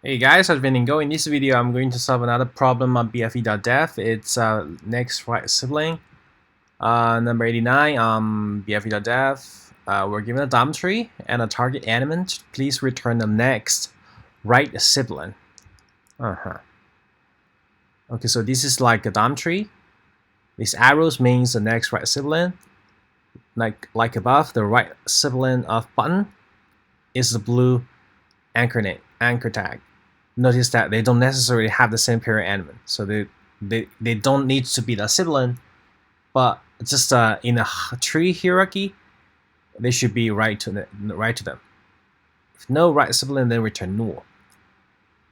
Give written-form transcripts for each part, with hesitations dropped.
Hey guys, how's it been going? In this video, I'm going to solve another problem on BFE.dev. It's next right sibling, number 89 on BFE.dev. We're given a DOM tree and a target element. Please return the next right sibling. Okay, so this is like a DOM tree. These arrows means the next right sibling. Like above, the right sibling of button is the blue anchor tag. Notice that they don't necessarily have the same parent element, so they don't need to be the sibling, but just in a tree hierarchy, they should be right to them. If no right sibling, then return null.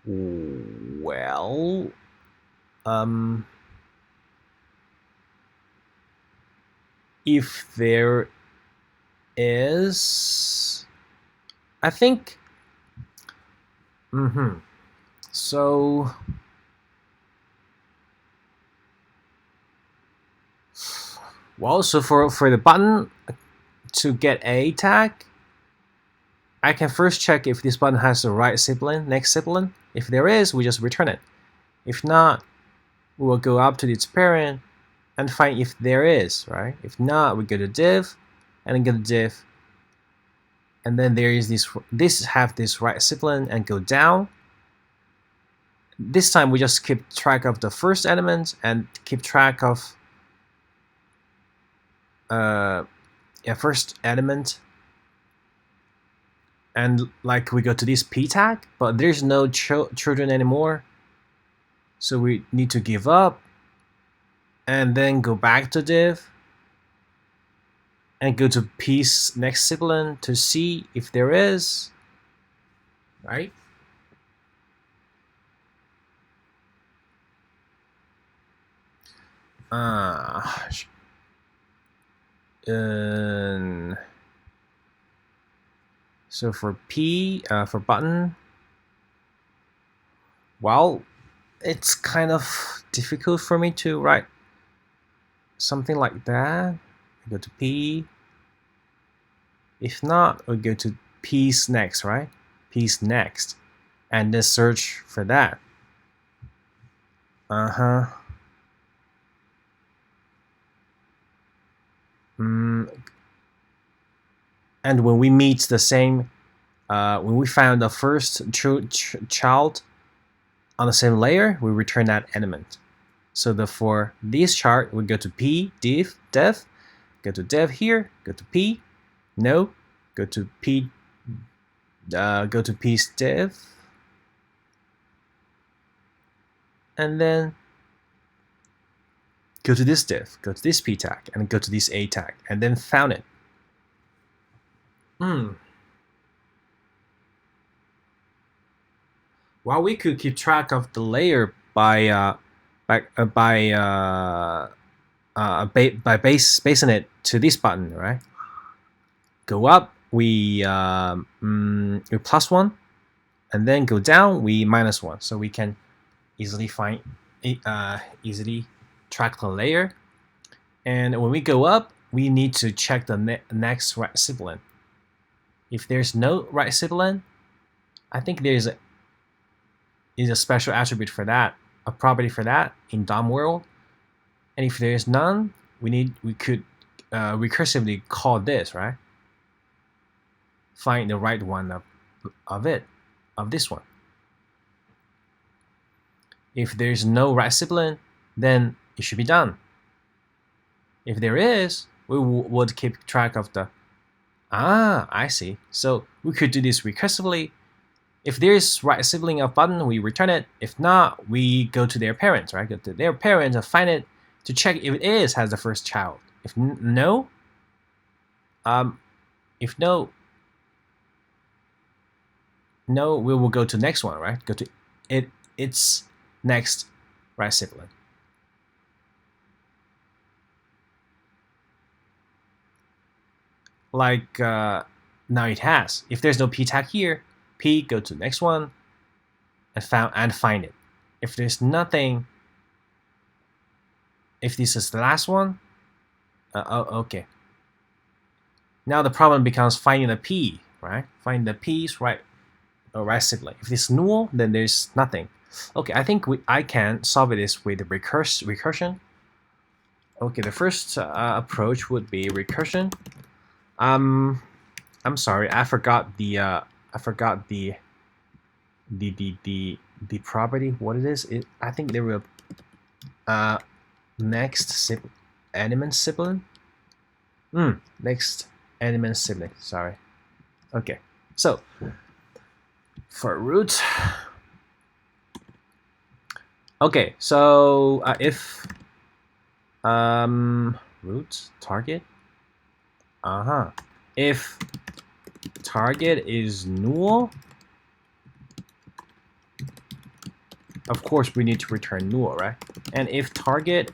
Well, if there is, I think, so well, so for the button to get a tag, I can first check if this button has the right sibling, next sibling. If there is, we just return it. If not, we will go up to its parent and find if there is, right? If not, we go to div and then go to div. And then there is this have this right sibling and go down. This time we just keep track of the first element and keep track of first element, and like we go to this p tag, but there's no children anymore, so we need to give up and then go back to div and go to p's next sibling to see if there is, right? So for P, for button, well, it's kind of difficult for me to write something like that. I go to P. If not, we go to P's next, right? P's next, and then search for that. And when we meet the same, when we found the first child on the same layer, we return that element. So for this chart, we go to BFE.dev, go to dev here, go to P, no, go to P, go to P's dev, and then go to this div, go to this P tag, and go to this A tag, and then found it. Well, we could keep track of the layer by basing it to this button, right? Go up, we +1, and then go down, we -1. So we can easily easily track the layer. And when we go up, we need to check the next right sibling. If there's no right sibling, I think there's a special attribute for that, a property for that in DOM world. And if there is none, we could recursively call this, right? Find the right one of this one. If there's no right sibling, then it should be done. If there is, we would keep track of the, I see. So we could do this recursively. If there's right sibling of button, we return it. If not, we go to their parents, right? Go to their parents and find it to check if it has the first child. If no, no, we will go to next one, right? Go to its next right sibling. Like now it has. If there's no p tag here, P, go to the next one and find it. If there's nothing, if this is the last one, okay. Now the problem becomes finding the P, right? Find the P's right a right sibling. If it's null, then there's nothing. Okay, I think I can solve this with recursion. Okay, the first approach would be recursion. I'm sorry, I forgot the the property. What it is? I think there will next element sibling. Next element sibling. Sorry. Okay, so for root. Okay, so if root target. If target is null, of course we need to return null, right? And if target,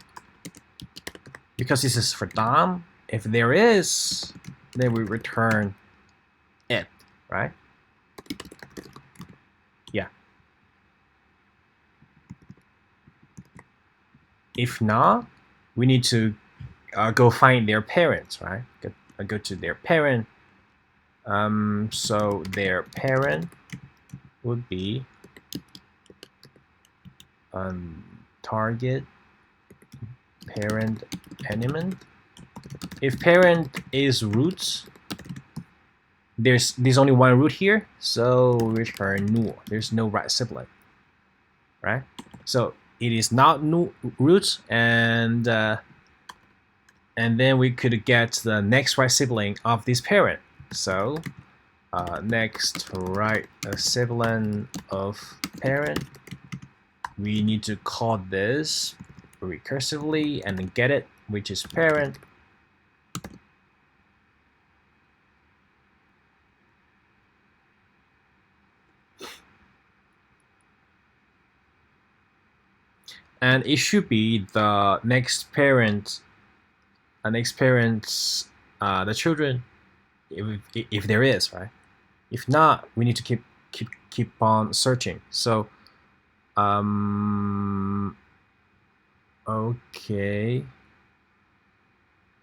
because this is for DOM, if there is, then we return it, right? Yeah. If not, we need to go find their parents, right? Go to their parent. So their parent would be target parent element. If parent is root, there's only one root here, so return null. There's no right sibling, right? So it is not null root, and then we could get the next right sibling of this parent. So next right sibling of parent, we need to call this recursively and then get it, which is parent. And it should be the next parent, the children, if there is, right? If not, we need to keep on searching. So okay,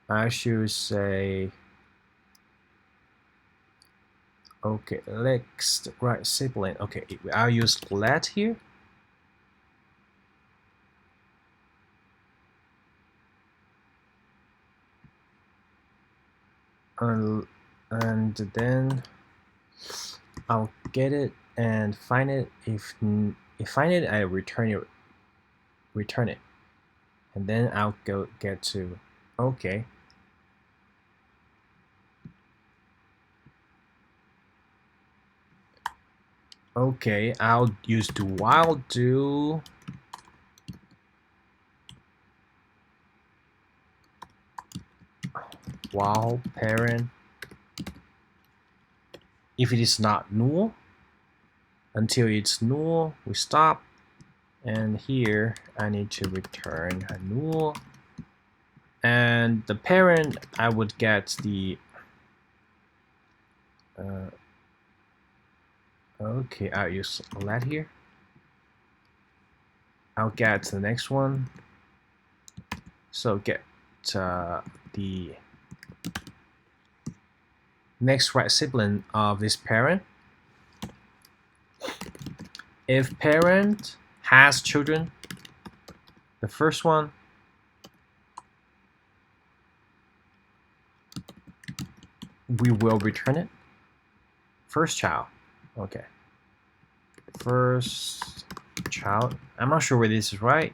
I should say, okay, next right sibling. Okay, I'll use let here. And then I'll get it and find it. If find it, I return it, and then I'll go get to okay. Okay, I'll use do while do while parent. If it is not null, until it's null, we stop. And here I need to return a null. And the parent, I would get the okay, I'll use let here. I'll get the next one. So get the next right sibling of this parent. If parent has children, the first one, we will return it. First child. Okay. First child. I'm not sure whether this is right.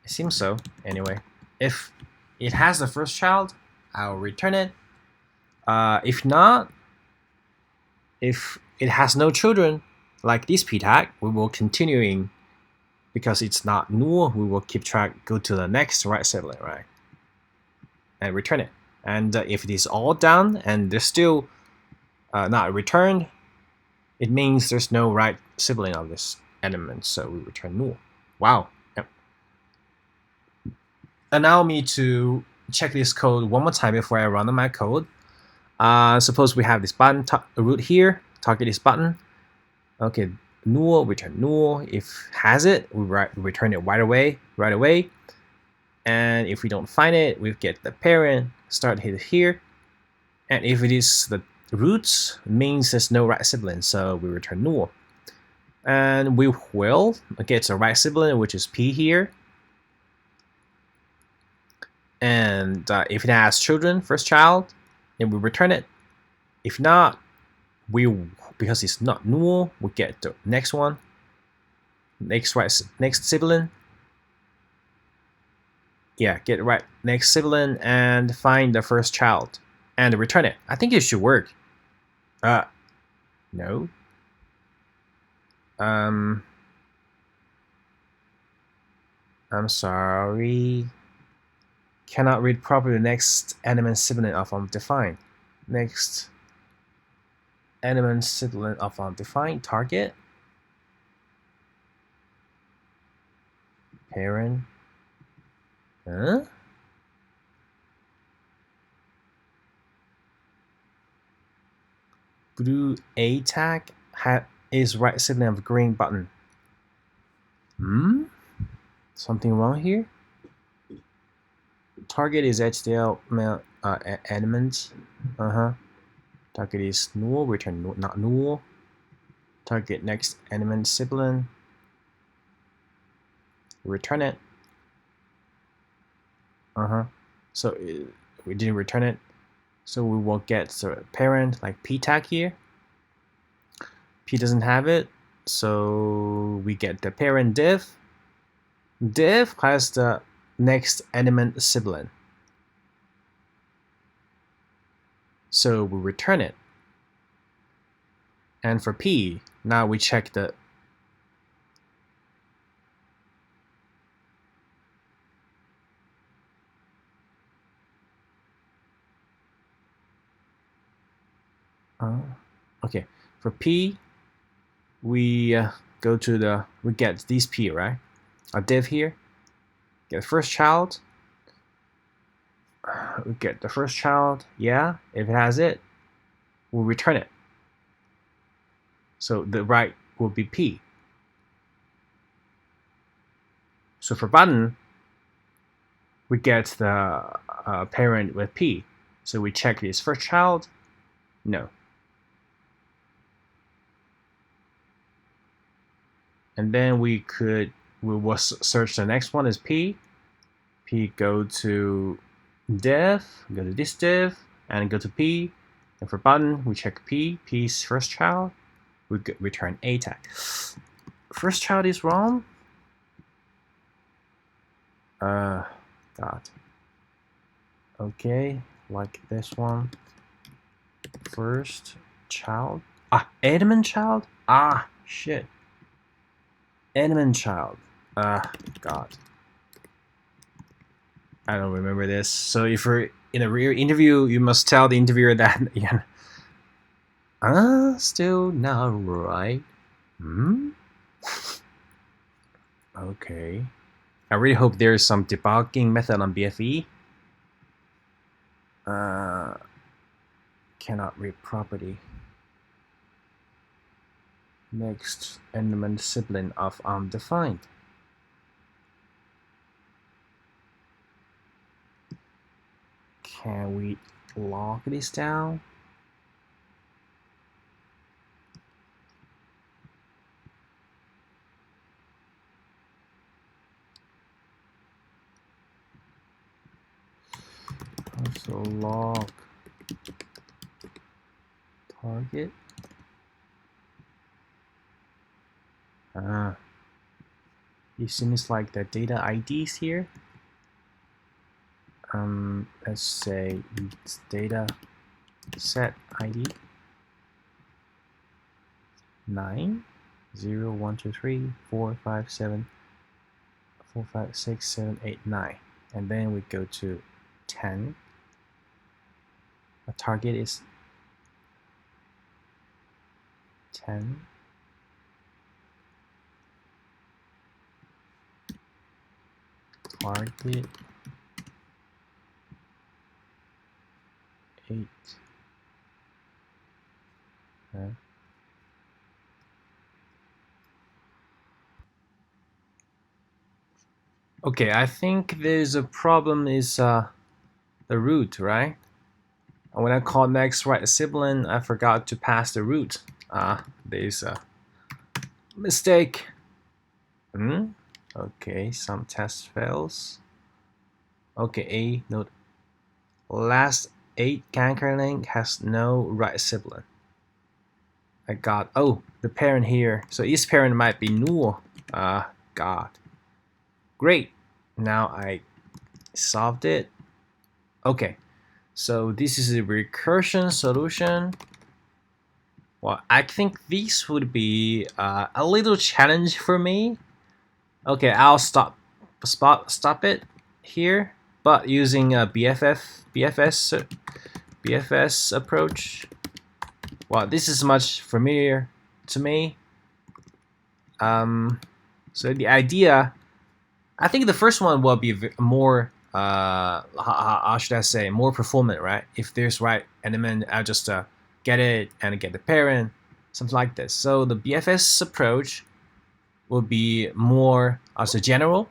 It seems so. Anyway, if it has the first child, I'll return it. If not, if it has no children, like this p tag, we will continuing, because it's not null, we will keep track, go to the next right sibling, right, and return it. And if it is all done and there's still not returned, it means there's no right sibling of this element, so we return null. Wow. Yep. Allow me to check this code one more time before I run my code. Suppose we have this button root here, target this button. Okay, null, return null. If has it, we return it right away. And if we don't find it, we get the parent, start here. And if it is roots means there's no right sibling, so we return null. And we will get a right sibling, which is p here. And if it has children, first child, then we return it. If not, because it's not null, we get the next one, next sibling. Yeah, get right next sibling and find the first child and return it. I think it should work. No. I'm sorry. Cannot read properly the next element sibling of undefined. Next element sibling of undefined target. Parent. Huh? Blue A tag is right sibling of green button. Something wrong here? Target is HDL element. Target is null, return null, not null. Target next element sibling. Return it. So we didn't return it. So we will get the parent like p tag here. P doesn't have it, so we get the parent div. Div has the next element sibling. So we return it. And for p, now we check the okay, for p, we go to we get these p, right? A div here, get the first child. We get the first child, yeah. If it has it, we'll return it. So the right will be p. So for button, we get the parent with p. So we check this first child, no. And then we will search the next one is p. P go to div, go to this div, and go to p. And for button, we check p. P's first child. We return a tag. First child is wrong. God. Okay, like this one. First child. Element child. Shit. Element child. God. I don't remember this. So if you're in a real interview, you must tell the interviewer that. Still not right. Okay. I really hope there's some debugging method on BFE. Cannot read property. Next element sibling of undefined. Can we log this down? Also log target. It seems like the data IDs here. Let's say it's data set ID 9 0 1 2 3 4 5 7 4 5 6 7 8 9, and then we go to 10. The target is 10. Target 8. Okay, I think there's a problem is the root, right? When I call next right sibling, I forgot to pass the root. There's a mistake. Okay, some test fails. Okay, A note. Last 8 conquer link has no right sibling. I got, oh, the parent here. So each parent might be null. God. Great. Now I solved it. Okay. So this is a recursion solution. Well, I think this would be a little challenge for me. Okay, I'll stop it here, but using a BFS approach. Well, this is much familiar to me. So the idea, I think the first one will be more, how should I say, more performant, right? If there's right element, I'll just get it and get the parent, something like this. So the BFS approach will be more also general,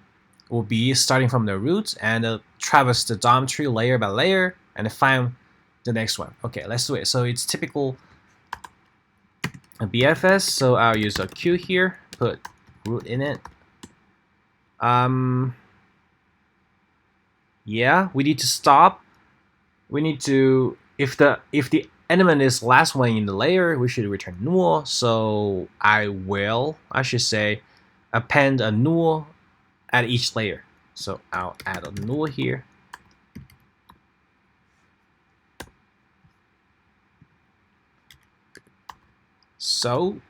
will be starting from the root and traverse the DOM tree layer by layer and find the next one. Okay, let's do it. So it's typical BFS, so I'll use a Q here, put root in it. Yeah, we need to stop. We need to, if the element is last one in the layer, we should return null. So I should say, append a null at each layer. So I'll add a null here. So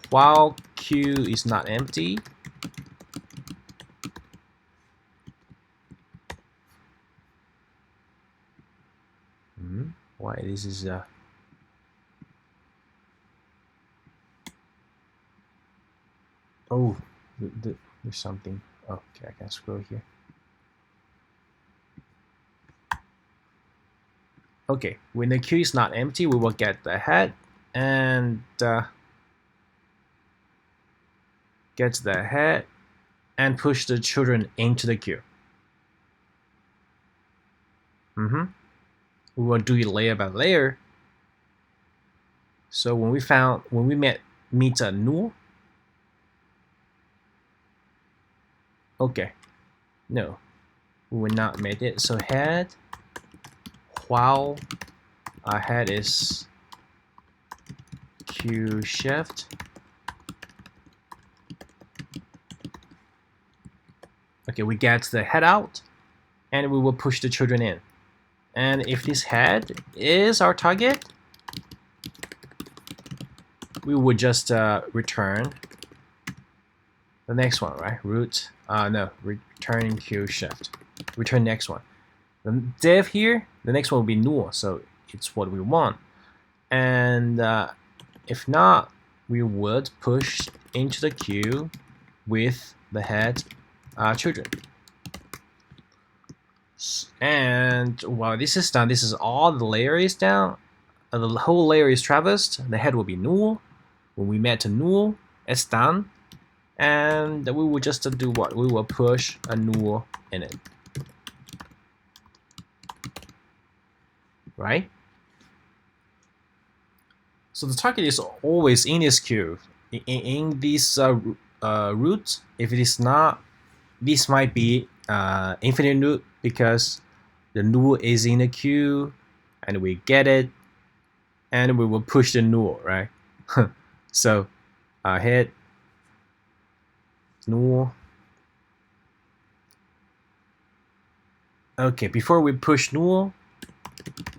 while Q is not empty, why this is oh, there's something. Okay, I can scroll here. Okay, when the queue is not empty, we will get the head and get the head and push the children into the queue. We will do it layer by layer. So when we meet a null. Okay, no, we will not meet it. So head, while our head is Q shift. Okay, we get the head out, and we will push the children in. And if this head is our target, we would just return the next one, right? Root, no, return Q shift. Return next one. The div here, the next one will be null, so it's what we want. And if not, we would push into the queue with the head children. And while this is done, this is all the layer is down. The whole layer is traversed. The head will be null. When we met to null, it's done. And we will just do what? We will push a null in it. Right? So the target is always in this queue. In this root, if it is not, this might be infinite root because the null is in the queue and we get it and we will push the null, right? So hit null. Okay, before we push null,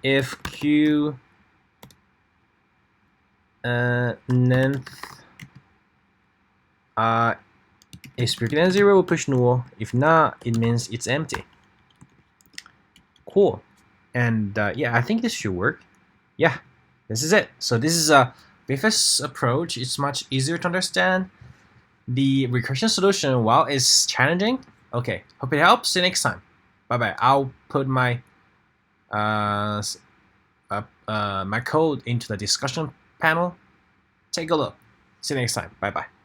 if Q length is bigger than 0, we'll push null. If not, it means it's empty. Cool. And yeah, I think this should work. Yeah, this is it. So this is a BFS approach. It's much easier to understand. The recursion solution, while it's challenging, okay, hope it helps. See you next time. Bye-bye. I'll put my my code into the discussion panel. Take a look. See you next time. Bye-bye.